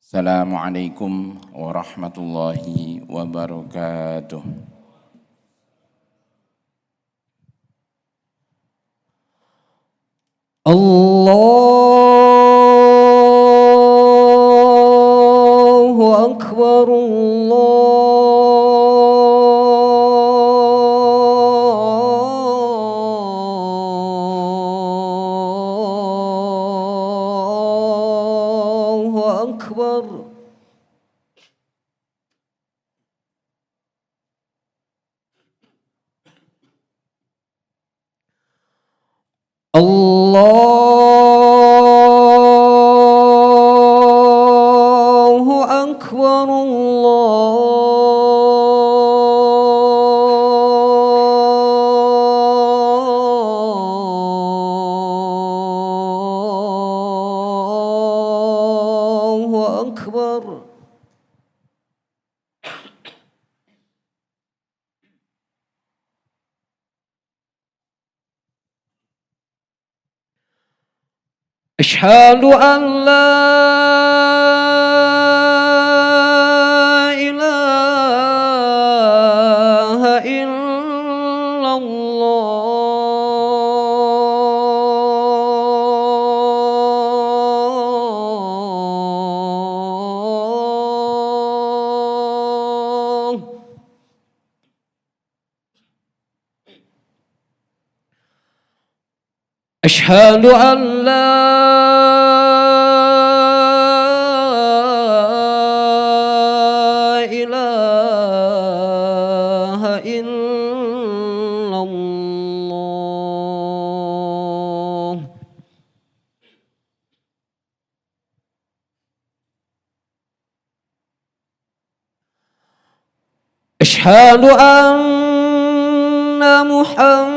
Assalamualaikum warahmatullahi wabarakatuh. Allahu Akbar, Allahu Akbar. Allahu Akbar, Allahu Akbar. أشهد أن لا إله إلا الله. أشهد أن لا إله إلا الله. أشهد أن محمد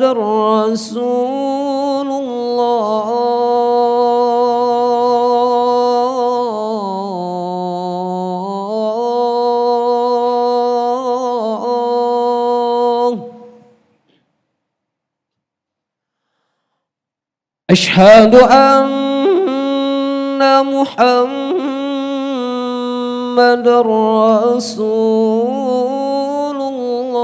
رسول الله. أشهد أن محمد رسول الله.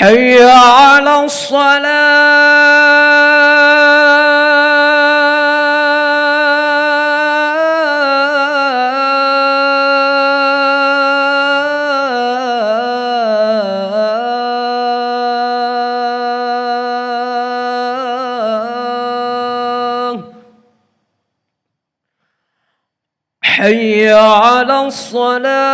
حي على الصلاة. حي على الصلاة.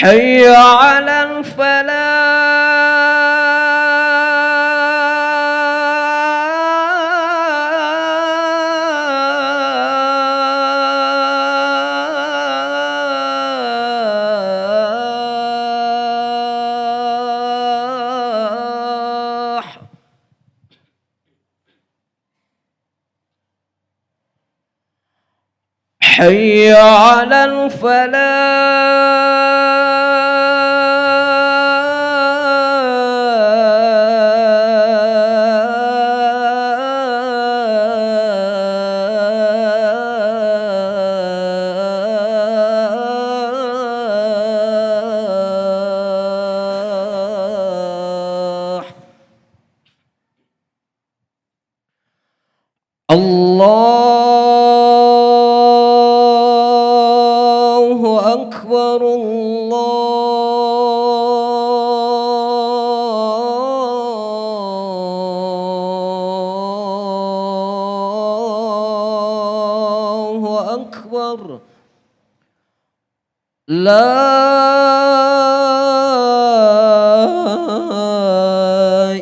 حي على الفلاح. حي على الفلاح. الله أكبر، لا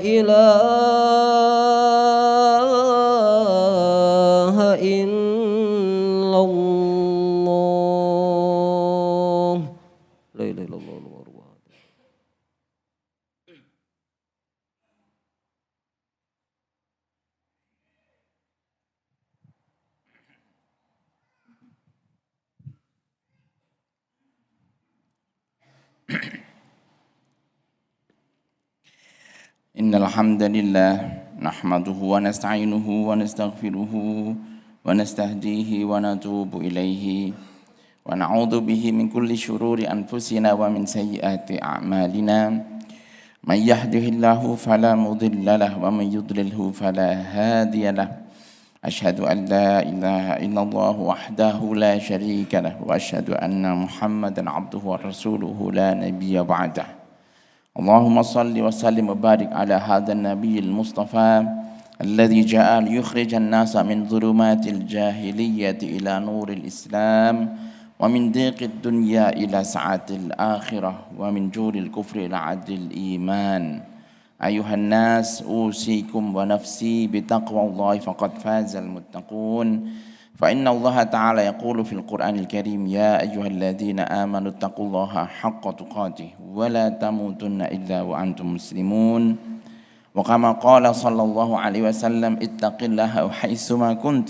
إله إلا الله لا إله إلا الله Innal hamdalillah nahmaduhu wa nasta'inuhu wa nastaghfiruhu wa nastahdihi wa natubu ilaihi wa na'udzu bihi min kulli syururi anfusina wa min sayyiati a'malina may yahdihillahu fala mudilla lahu wa may yudlilhu fala hadiya lahu asyhadu an la ilaha illallah wahdahu la syarika lahu wa asyhadu anna muhammadan abduhu wa rasuluhu la nabiyya ba'dahu. Allahumma salli wa sallim wa barik ala hadha an-nabiyil mustafa alladhi ja'a liyukhrijan nasa min dhulumatil jahiliyyati ila nuril islam wa min dhiqid dunya ila sa'atil akhirah wa min juril kufri ila adil iman. Ayuhan nas usikum wa nafsi bitaqwallahi faqad fazal muttaqun. فإن الله تعالى يقول في القرآن الكريم يا أيها الذين آمنوا اتقوا الله حق تقاته ولا تموتن إلا وأنتم مسلمون وكما قال صلى الله عليه وسلم اتق الله حيثما كنت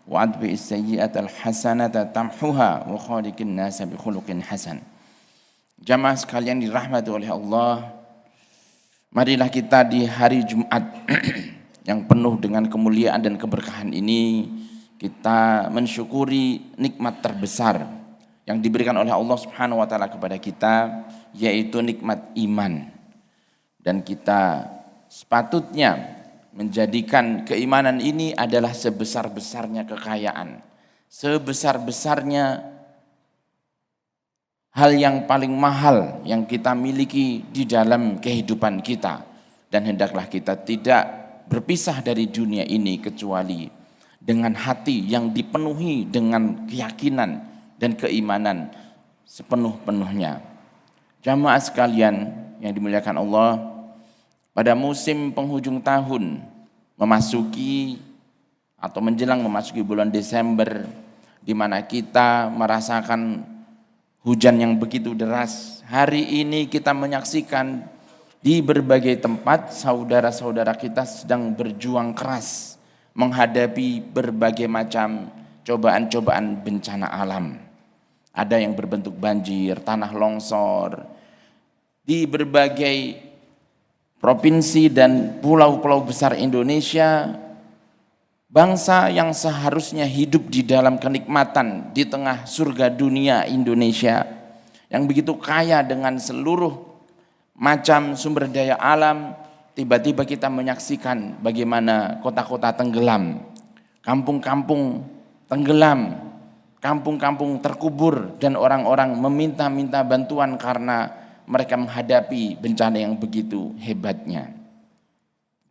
وأتبع السيئة الحسنة تمحها وخالق الناس بخلق حسن. Jamaah sekalian dirahmati oleh Allah, marilah kita di hari Jumat yang penuh dengan kemuliaan dan keberkahan ini kita mensyukuri nikmat terbesar yang diberikan oleh Allah Subhanahu wa taala kepada kita, yaitu nikmat iman. Dan kita sepatutnya menjadikan keimanan ini adalah sebesar-besarnya kekayaan, sebesar-besarnya hal yang paling mahal yang kita miliki di dalam kehidupan kita. Dan hendaklah kita tidak berpisah dari dunia ini kecuali dengan hati yang dipenuhi dengan keyakinan dan keimanan sepenuh-penuhnya. Jamaah sekalian yang dimuliakan Allah, pada musim penghujung tahun memasuki atau menjelang memasuki bulan Desember, di mana kita merasakan hujan yang begitu deras. Hari ini kita menyaksikan di berbagai tempat saudara-saudara kita sedang berjuang keras menghadapi berbagai macam cobaan-cobaan bencana alam. Ada yang berbentuk banjir, tanah longsor. Di berbagai provinsi dan pulau-pulau besar Indonesia, bangsa yang seharusnya hidup di dalam kenikmatan di tengah surga dunia Indonesia yang begitu kaya dengan seluruh macam sumber daya alam, tiba-tiba kita menyaksikan bagaimana kota-kota tenggelam, kampung-kampung tenggelam, kampung-kampung terkubur, dan orang-orang meminta-minta bantuan karena mereka menghadapi bencana yang begitu hebatnya.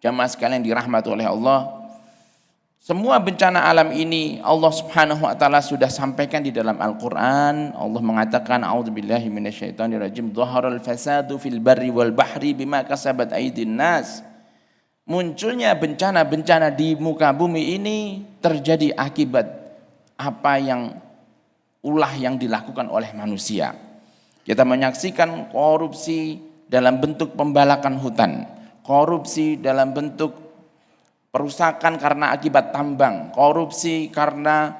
Jamaah sekalian dirahmati oleh Allah, semua bencana alam ini Allah Subhanahu wa taala sudah sampaikan di dalam Al-Qur'an. Allah mengatakan a'udzubillahi minasyaitonirrajim dhaharal fasadu fil barri wal bahri bima kasabat aydin nas. Munculnya bencana-bencana di muka bumi ini terjadi akibat apa yang ulah yang dilakukan oleh manusia. Kita menyaksikan korupsi dalam bentuk pembalakan hutan, korupsi dalam bentuk perusakan karena akibat tambang, korupsi karena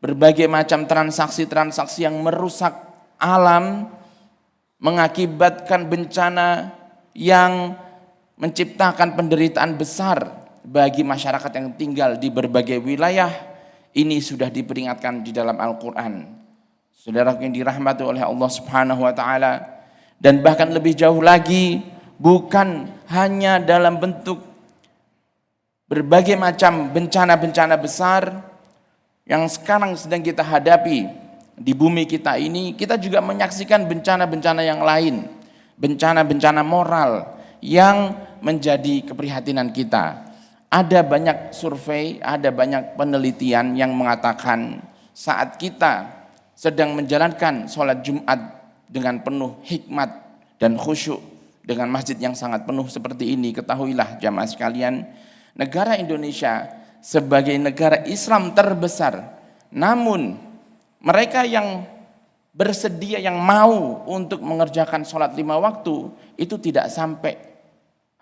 berbagai macam transaksi-transaksi yang merusak alam, mengakibatkan bencana yang menciptakan penderitaan besar bagi masyarakat yang tinggal di berbagai wilayah. Ini sudah diperingatkan di dalam Al-Quran. Saudara yang dirahmati oleh Allah Subhanahu wa taala, dan bahkan lebih jauh lagi, bukan hanya dalam bentuk berbagai macam bencana-bencana besar yang sekarang sedang kita hadapi di bumi kita ini, kita juga menyaksikan bencana-bencana yang lain, bencana-bencana moral yang menjadi keprihatinan kita. Ada banyak survei, ada banyak penelitian yang mengatakan saat kita sedang menjalankan sholat Jumat dengan penuh hikmat dan khusyuk dengan masjid yang sangat penuh seperti ini. Ketahuilah jamaah sekalian, negara Indonesia sebagai negara Islam terbesar, namun mereka yang bersedia, yang mau untuk mengerjakan sholat 5 waktu itu tidak sampai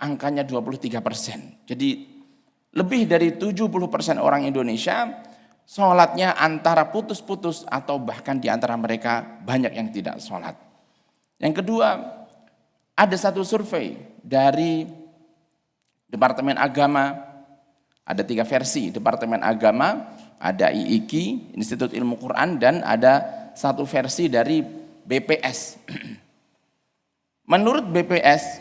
angkanya 23%. Jadi lebih dari 70% orang Indonesia sholatnya antara putus-putus atau bahkan di antara mereka banyak yang tidak sholat. Yang kedua, ada satu survei dari Departemen Agama, ada 3 versi, Departemen Agama, ada IIQ, Institut Ilmu Quran, dan ada satu versi dari BPS. Menurut BPS,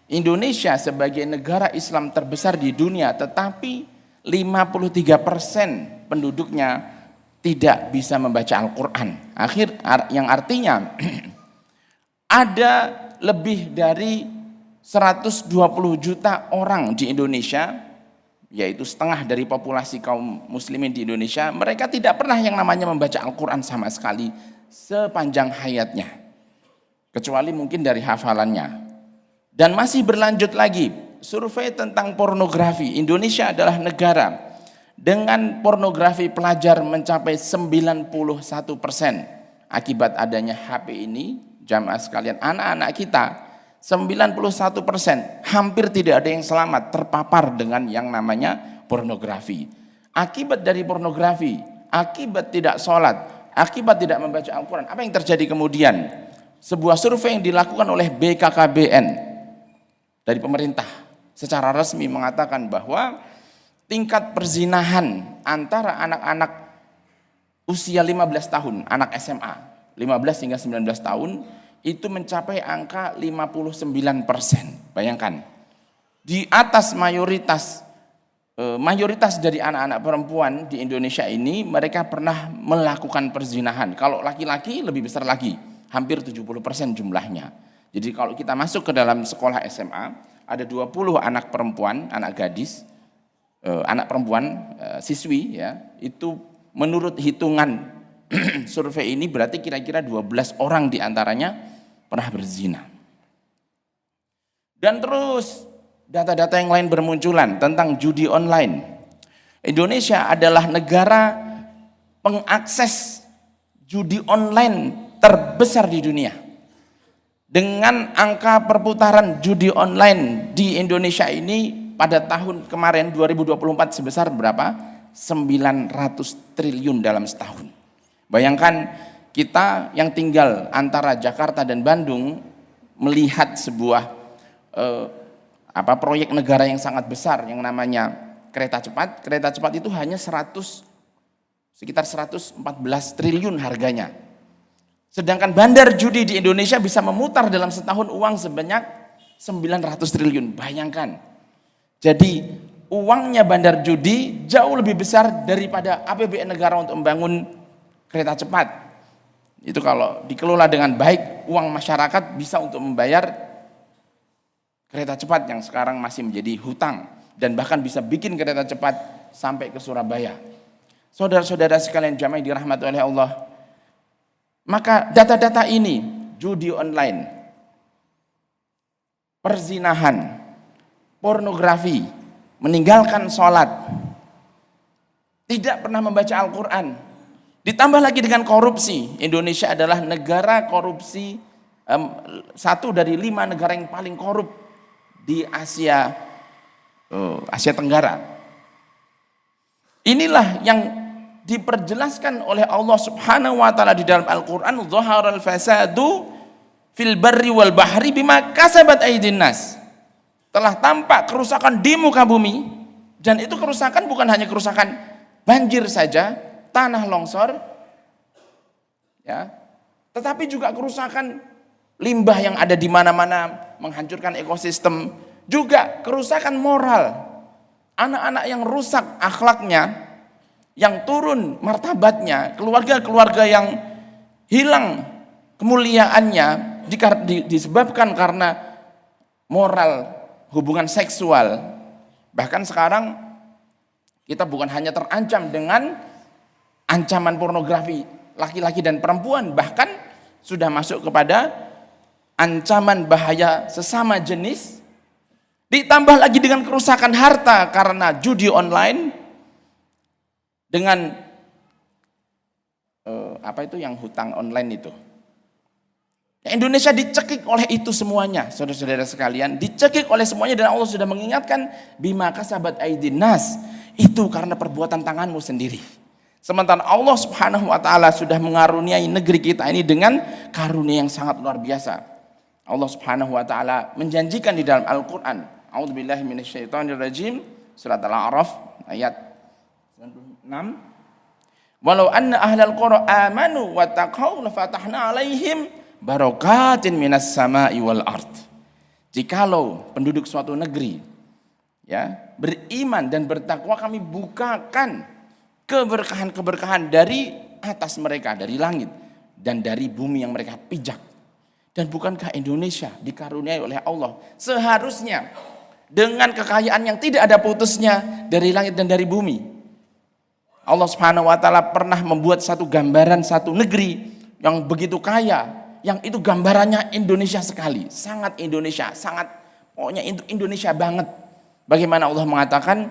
Indonesia sebagai negara Islam terbesar di dunia, tetapi 53% penduduknya tidak bisa membaca Al-Quran. Yang artinya ada lebih dari 120 juta orang di Indonesia, yaitu setengah dari populasi kaum muslimin di Indonesia, mereka tidak pernah yang namanya membaca Al-Quran sama sekali sepanjang hayatnya, kecuali mungkin dari hafalannya. Dan masih berlanjut lagi, survei tentang pornografi. Indonesia adalah negara dengan pornografi pelajar mencapai 91%. Akibat adanya HP ini, jamaah sekalian, anak-anak kita 91% hampir tidak ada yang selamat terpapar dengan yang namanya pornografi. Akibat dari pornografi, akibat tidak sholat, akibat tidak membaca Al-Quran, apa yang terjadi kemudian? Sebuah survei yang dilakukan oleh BKKBN dari pemerintah secara resmi mengatakan bahwa tingkat perzinahan antara anak-anak usia 15 tahun, anak SMA, 15 hingga 19 tahun, itu mencapai angka 59%. Bayangkan, di atas mayoritas dari anak-anak perempuan di Indonesia ini, mereka pernah melakukan perzinahan. Kalau laki-laki lebih besar lagi, hampir 70% jumlahnya. Jadi kalau kita masuk ke dalam sekolah SMA, ada 20 anak perempuan, anak gadis, anak perempuan, siswi, ya, itu menurut hitungan survei ini berarti kira-kira 12 orang diantaranya pernah berzina. Dan terus data-data yang lain bermunculan tentang judi online. Indonesia adalah negara pengakses judi online terbesar di dunia. Dengan angka perputaran judi online di Indonesia ini pada tahun kemarin 2024 sebesar berapa? 900 triliun dalam setahun. Bayangkan kita yang tinggal antara Jakarta dan Bandung melihat sebuah proyek negara yang sangat besar yang namanya kereta cepat. Kereta cepat itu hanya sekitar 114 triliun harganya. Sedangkan bandar judi di Indonesia bisa memutar dalam setahun uang sebanyak 900 triliun. Bayangkan. Jadi uangnya bandar judi jauh lebih besar daripada APBN negara untuk membangun kereta cepat. Itu kalau dikelola dengan baik, uang masyarakat bisa untuk membayar kereta cepat yang sekarang masih menjadi hutang. Dan bahkan bisa bikin kereta cepat sampai ke Surabaya. Saudara-saudara sekalian jamaah dirahmati oleh Allah, maka data-data ini, judi online, perzinahan, pornografi, meninggalkan sholat, tidak pernah membaca Al-Quran, ditambah lagi dengan korupsi. Indonesia adalah negara korupsi, satu dari 5 negara yang paling korup di Asia Tenggara. Inilah yang diperjelaskan oleh Allah Subhanahu wa taala di dalam Al-Qur'an, "Dhaharal fasadu fil barri wal bahri bima kasabat aydin nas." Telah tampak kerusakan di muka bumi, dan itu kerusakan bukan hanya kerusakan banjir saja, tanah longsor, ya, tetapi juga kerusakan limbah yang ada di mana-mana menghancurkan ekosistem, juga kerusakan moral. Anak-anak yang rusak akhlaknya, yang turun martabatnya, keluarga-keluarga yang hilang kemuliaannya disebabkan karena moral hubungan seksual. Bahkan sekarang kita bukan hanya terancam dengan ancaman pornografi laki-laki dan perempuan, bahkan sudah masuk kepada ancaman bahaya sesama jenis, ditambah lagi dengan kerusakan harta karena judi online, dengan apa itu yang hutang online itu. Indonesia dicekik oleh itu semuanya, saudara-saudara sekalian, dicekik oleh semuanya, dan Allah sudah mengingatkan bima kasabat aydin nas, itu karena perbuatan tanganmu sendiri. Sementara Allah Subhanahu wa taala sudah mengaruniai negeri kita ini dengan karunia yang sangat luar biasa. Allah Subhanahu wa taala menjanjikan di dalam Al-Qur'an, a'udzubillahi minasyaitonirrajim, surat Al-A'raf ayat 96, walau anna ahlal qura amanu wattaqau lafatahna alaihim barakatin minas sama'i wal ard. Jikalau penduduk suatu negeri beriman dan bertakwa, kami bukakan keberkahan-keberkahan dari atas mereka, dari langit dan dari bumi yang mereka pijak. Dan bukankah Indonesia dikaruniai oleh Allah seharusnya dengan kekayaan yang tidak ada putusnya dari langit dan dari bumi? Allah Subhanahu wa taala pernah membuat satu gambaran satu negeri yang begitu kaya, yang itu gambarannya Indonesia sekali, sangat Indonesia, sangat pokoknya Indonesia banget. Bagaimana Allah mengatakan,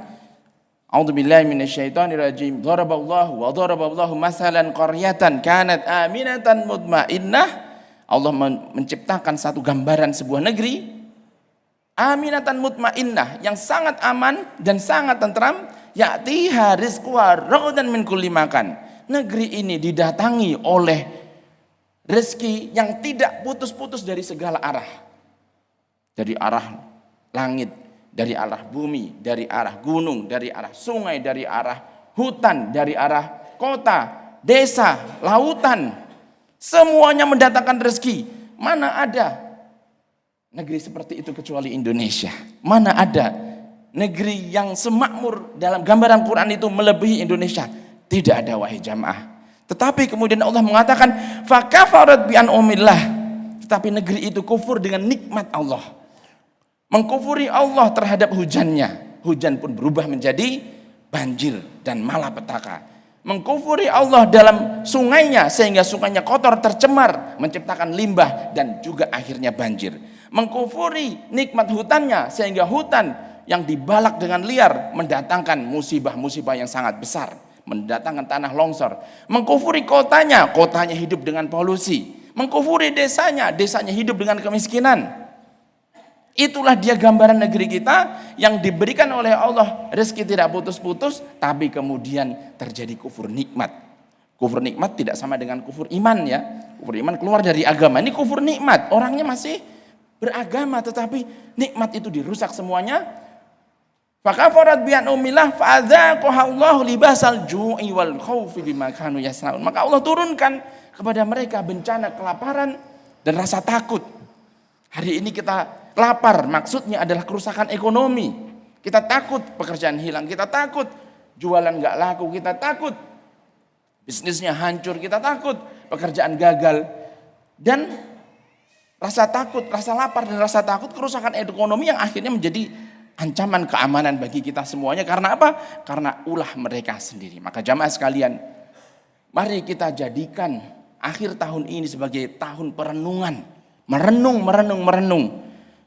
a'udzubillahi minasyaitonirrajim, daraballahu masalan qaryatan kanat aminatan mutmainnah. Allah menciptakan satu gambaran sebuah negeri aminatan mutmainnah, yang sangat aman dan sangat tentram, ya'tiha rizquha ragadan min kulli makan. Negeri ini didatangi oleh rezeki yang tidak putus-putus dari segala arah. Dari arah langit, dari arah bumi, dari arah gunung, dari arah sungai, dari arah hutan, dari arah kota, desa, lautan. Semuanya mendatangkan rezeki. Mana ada negeri seperti itu kecuali Indonesia? Mana ada negeri yang semakmur dalam gambaran Quran itu melebihi Indonesia? Tidak ada, wahai jamaah. Tetapi kemudian Allah mengatakan fakafarat bi an'umillah, tetapi negeri itu kufur dengan nikmat Allah, mengkufuri Allah terhadap hujannya, hujan pun berubah menjadi banjir dan malapetaka. Mengkufuri Allah dalam sungainya sehingga sungainya kotor, tercemar, menciptakan limbah dan juga akhirnya banjir. Mengkufuri nikmat hutannya sehingga hutan yang dibalak dengan liar mendatangkan musibah-musibah yang sangat besar, mendatangkan tanah longsor. Mengkufuri kotanya, kotanya hidup dengan polusi. Mengkufuri desanya, desanya hidup dengan kemiskinan. Itulah dia gambaran negeri kita yang diberikan oleh Allah rezeki tidak putus-putus, tapi kemudian terjadi kufur nikmat. Kufur nikmat tidak sama dengan kufur iman ya. Kufur iman keluar dari agama, ini kufur nikmat. Orangnya masih beragama tetapi nikmat itu dirusak semuanya. Fakafarat bi an'umillah fa'adzaqahallahu libasal ju'i wal khaufi bima kanu yasnaun. Maka Allah turunkan kepada mereka bencana kelaparan dan rasa takut. Hari ini kita lapar, maksudnya adalah kerusakan ekonomi. Kita takut pekerjaan hilang, kita takut jualan nggak laku, kita takut bisnisnya hancur, kita takut pekerjaan gagal. Dan rasa takut, rasa lapar dan rasa takut kerusakan ekonomi yang akhirnya menjadi ancaman keamanan bagi kita semuanya. Karena apa? Karena ulah mereka sendiri. Maka jamaah sekalian, mari kita jadikan akhir tahun ini sebagai tahun perenungan. Merenung.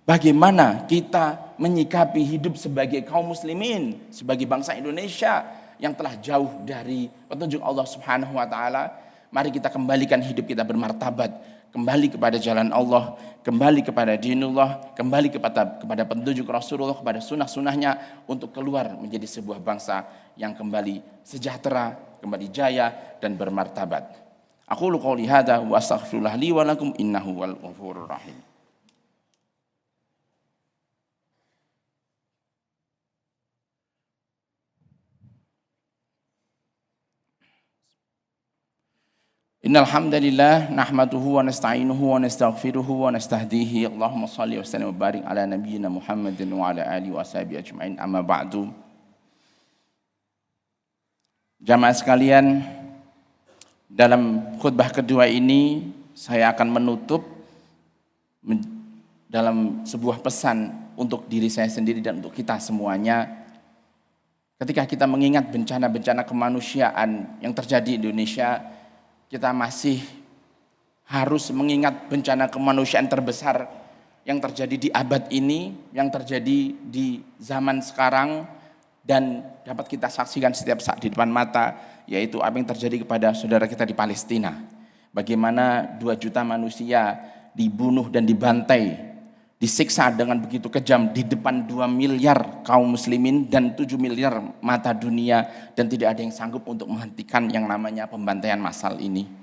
Bagaimana kita menyikapi hidup sebagai kaum muslimin, sebagai bangsa Indonesia yang telah jauh dari petunjuk Allah Subhanahu wa taala. Mari kita kembalikan hidup kita bermartabat, kembali kepada jalan Allah, kembali kepada dinullah, kembali kepada petunjuk Rasulullah, kepada sunnah-sunnahnya, untuk keluar menjadi sebuah bangsa yang kembali sejahtera, kembali jaya dan bermartabat. Aqulu qouli hadza wa astaghfirullah li wa lakum innahu wal ghafurur rahim. Innal hamdalillah nahmaduhu wa nasta'inuhu wa nastaghfiruhu wa nastahdihi. Allahumma shalli wa sallim wa barik ala nabiyyina Muhammadin wa ala alihi wa sahbihi ajma'in. Amma ba'du. Jamaah sekalian, dalam khutbah kedua ini saya akan menutup dalam sebuah pesan untuk diri saya sendiri dan untuk kita semuanya. Ketika kita mengingat bencana-bencana kemanusiaan yang terjadi di Indonesia, kita masih harus mengingat bencana kemanusiaan terbesar yang terjadi di abad ini, yang terjadi di zaman sekarang, dan dapat kita saksikan setiap saat di depan mata, yaitu apa yang terjadi kepada saudara kita di Palestina. Bagaimana 2 juta manusia dibunuh dan dibantai, disiksa dengan begitu kejam di depan 2 miliar kaum muslimin dan 7 miliar mata dunia, dan tidak ada yang sanggup untuk menghentikan yang namanya pembantaian massal ini.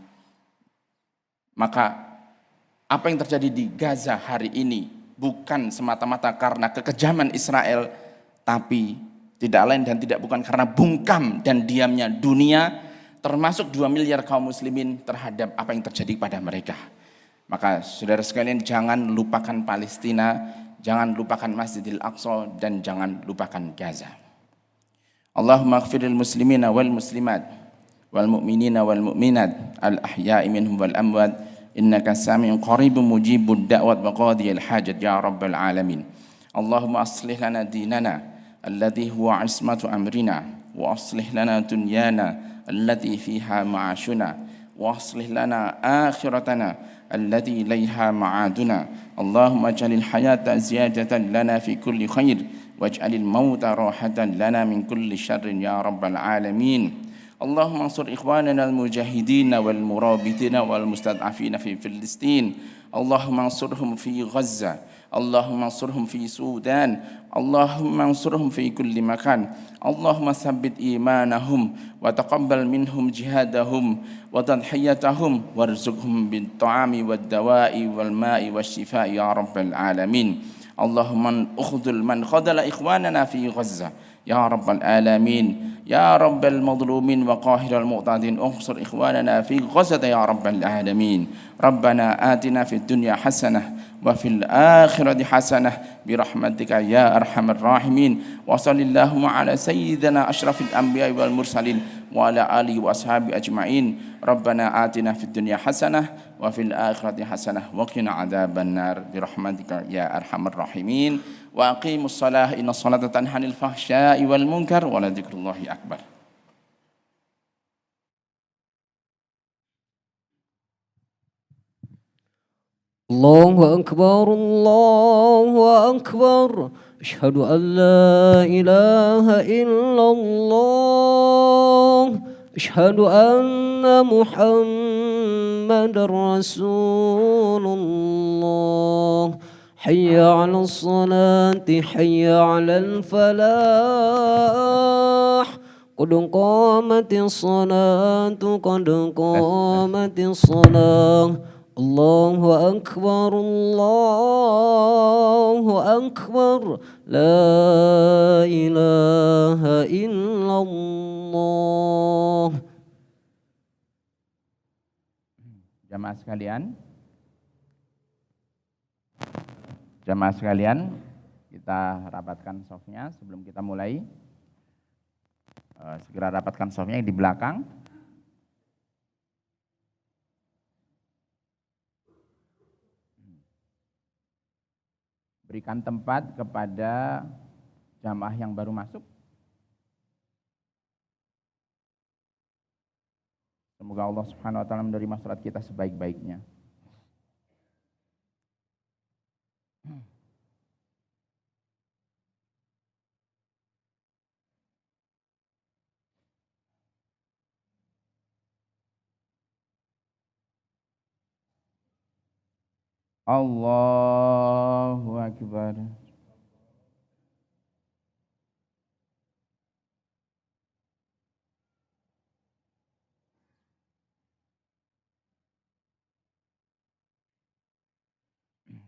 Maka apa yang terjadi di Gaza hari ini bukan semata-mata karena kekejaman Israel, tapi tidak lain dan tidak bukan karena bungkam dan diamnya dunia, termasuk 2 miliar kaum muslimin terhadap apa yang terjadi pada mereka. Maka saudara sekalian, jangan lupakan Palestina, jangan lupakan Masjidil Aqsa, dan jangan lupakan Gaza. Allahumma ighfiril muslimina wal muslimat wal mu'minina wal mu'minat al ahya'i minhum wal amwat innaka sami'un qaribun mujibud da'wat wa qadiyal hajat ya rabbal alamin. Allahumma aslih lana dinana alladhi huwa ismatu amrina wa aslih lana dunyana allati fiha ma'ashuna wa aslih lana akhiratana allati ilayha ma'aduna. Allahumma ij'alil hayata ziyadatan lana fi kulli khair waj'alil mauta rahatan lana min kulli syarrin ya rabbal alamin. Allahumma ansur ikhwanana al-mujahidina wal-murabitina wal-mustad'afina fi Filistin. Allahumma ansurhum fi Gaza. Allahumma ansurhum fi Sudan. Allahumma ansurhum fi kulli makan. Allahumma sabbit imanahum wa taqabbal minhum jihadahum wa tadhiyatahum warzuqhum bit-ta'ami wad-dawa'i wal-ma'i wash-shifa'i ya rabbal alamin. Allahumma ukhdhul man khadala ikhwanana fi Gaza ya rabbal alamin. Ya rabbal madlumin wa qahiral mu'tadin unsur ikhwanana fi Gaza ya rabbal alamin. Rabbana atina fid dunya hasanah wa fil akhirati hasanah bi rahmatika ya arhamar rahimin. Wa sallallahu ala sayyidina asyrafil anbiya'i wal mursalin wa ala alihi wa ashabi ajma'in. Rabbana atina fid dunya hasanah wa fil akhirati hasanah wa qina adzaban nar bi rahmatika ya arhamar rahimin. Wa aqimus salah inna salata tanha 'anil fahsya'i wal munkar wa la dzikrullahi akbar. Allahu akbar, Allahu akbar. Asyhadu an la ilaha illallah. Asyhadu anna Muhammadar Rasulullah. Hayya 'alas salati, hayya 'alal falah. Qad qamatis salatu, qad qamatis salah. Allahu akbar, Allahu akbar. La ilaha illallah. Jamaah sekalian, kita rapatkan softnya sebelum kita mulai. Segera rapatkan softnya yang di belakang. Berikan tempat kepada jamaah yang baru masuk. Semoga Allah Subhanahu wa taala menerima salat kita sebaik-baiknya. Allahu akbar.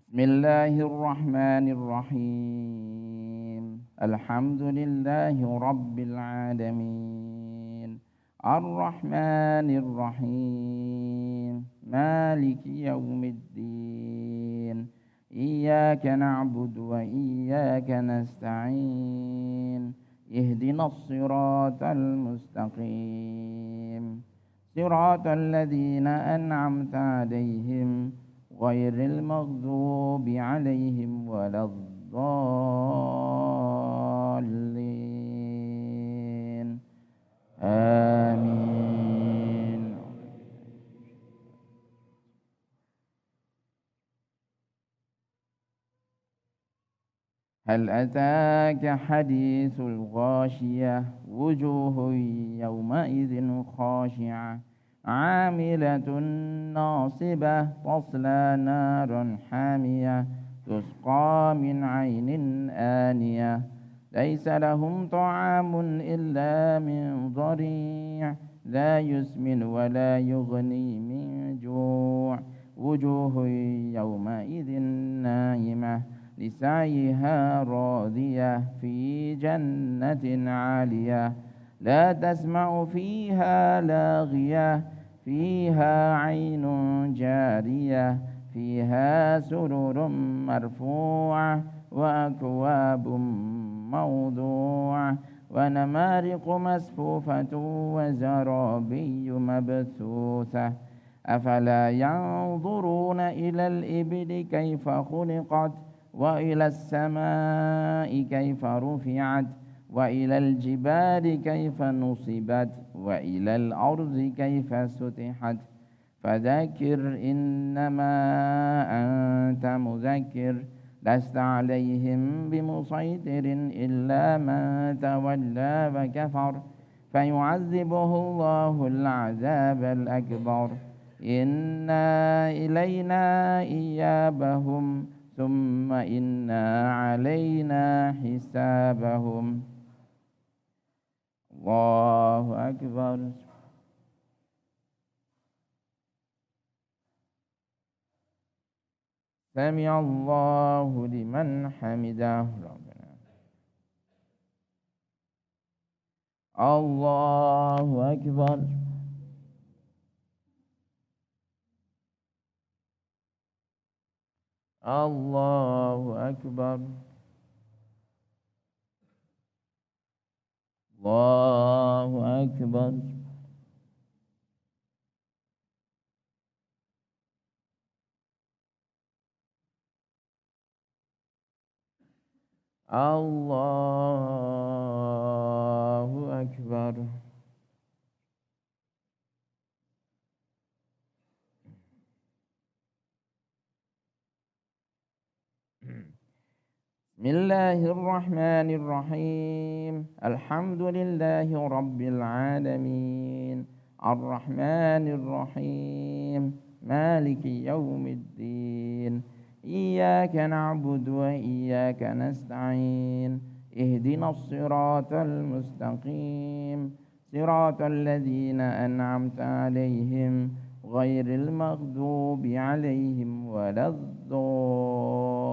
Bismillahirrahmanirrahim. Alhamdulillahi rabbil alamin. Ar-Rahmanir-Rahim. Maliki yaumiddin. Iyyaka na'budu wa iyyaka nasta'in. Ihdinas siratal mustaqim. Siratal ladzina an'amta 'alaihim ghairil maghdubi 'alaihim waladdallin. Amin. هل أتاك حديث الغاشية وجوه يومئذ خاشعة عاملة ناصبة تصلى نارا حامية تسقى من عين آنية ليس لهم طعام إلا من ضريع لا يسمن ولا يغني من جوع وجوه يومئذ ناعمة لسعيها راضية في جنة عالية لا تسمع فيها لاغية فيها عين جارية فيها سرر مرفوعة وأكواب موضوعة ونمارق مسفوفة وزرابي مبثوثة أفلا ينظرون إلى الإبل كيف خلقت وإلى السماء كيف رفعت وإلى الجبال كيف نصبت وإلى الأرض كيف سطحت فذكر إنما أنت مذكر لست عليهم بمسيطر إلا من تولى وكفر فيعذبه الله العذاب الأكبر إن إلينا إيابهم ثم إن علينا حسابهم الله أكبر سمع الله لمن حمده ربنا الله أكبر الله أكبر الله أكبر الله أكبر بسم الله الرحمن الرحيم الحمد لله رب العالمين الرحمن الرحيم مالك يوم الدين إياك نعبد وإياك نستعين اهدنا الصراط المستقيم صراط الذين أنعمت عليهم غير المغضوب عليهم ولا الضالين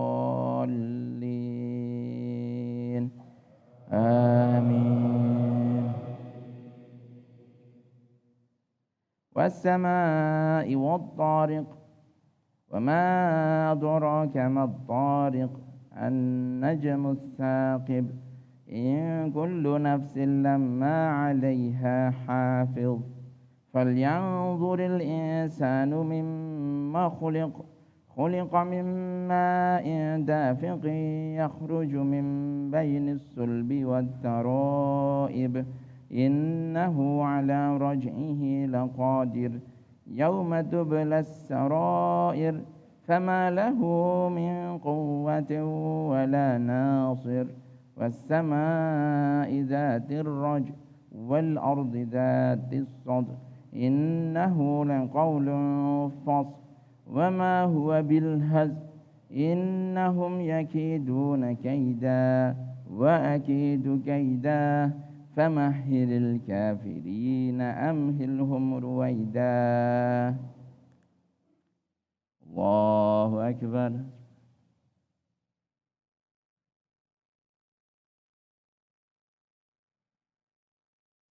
آمين والسماء والطارق وما أدراك ما الطارق النجم الثاقب إن كل نفس لما عليها حافظ فلينظر الإنسان مما خلق من ماء دافق يخرج من بين الصلب والترائب إنه على رجعه لقادر يوم تبلى السرائر فما له من قوة ولا ناصر والسماء ذات الرجع والأرض ذات الصدع إنه لقول فصل وما هو بالهزل إنهم يكيدون كيدا وأكيد كيدا فمهل الكافرين أمهلهم رويدا الله أكبر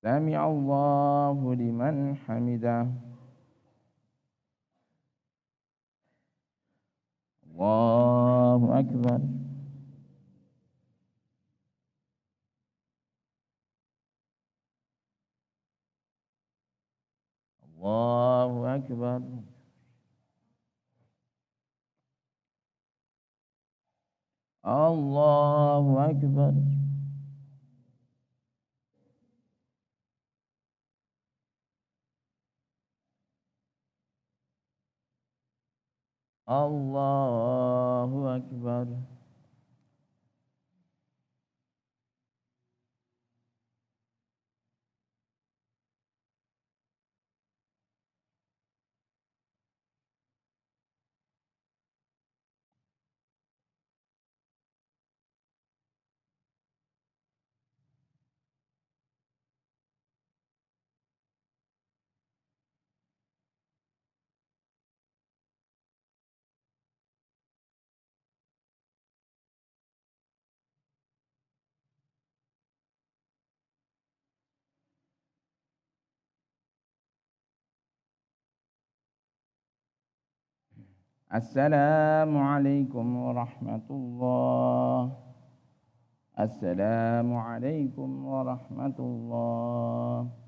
سمع الله لمن حمده الله أكبر الله أكبر الله أكبر الله أكبر Assalamualaikum warahmatullahi. Assalamualaikum warahmatullahi.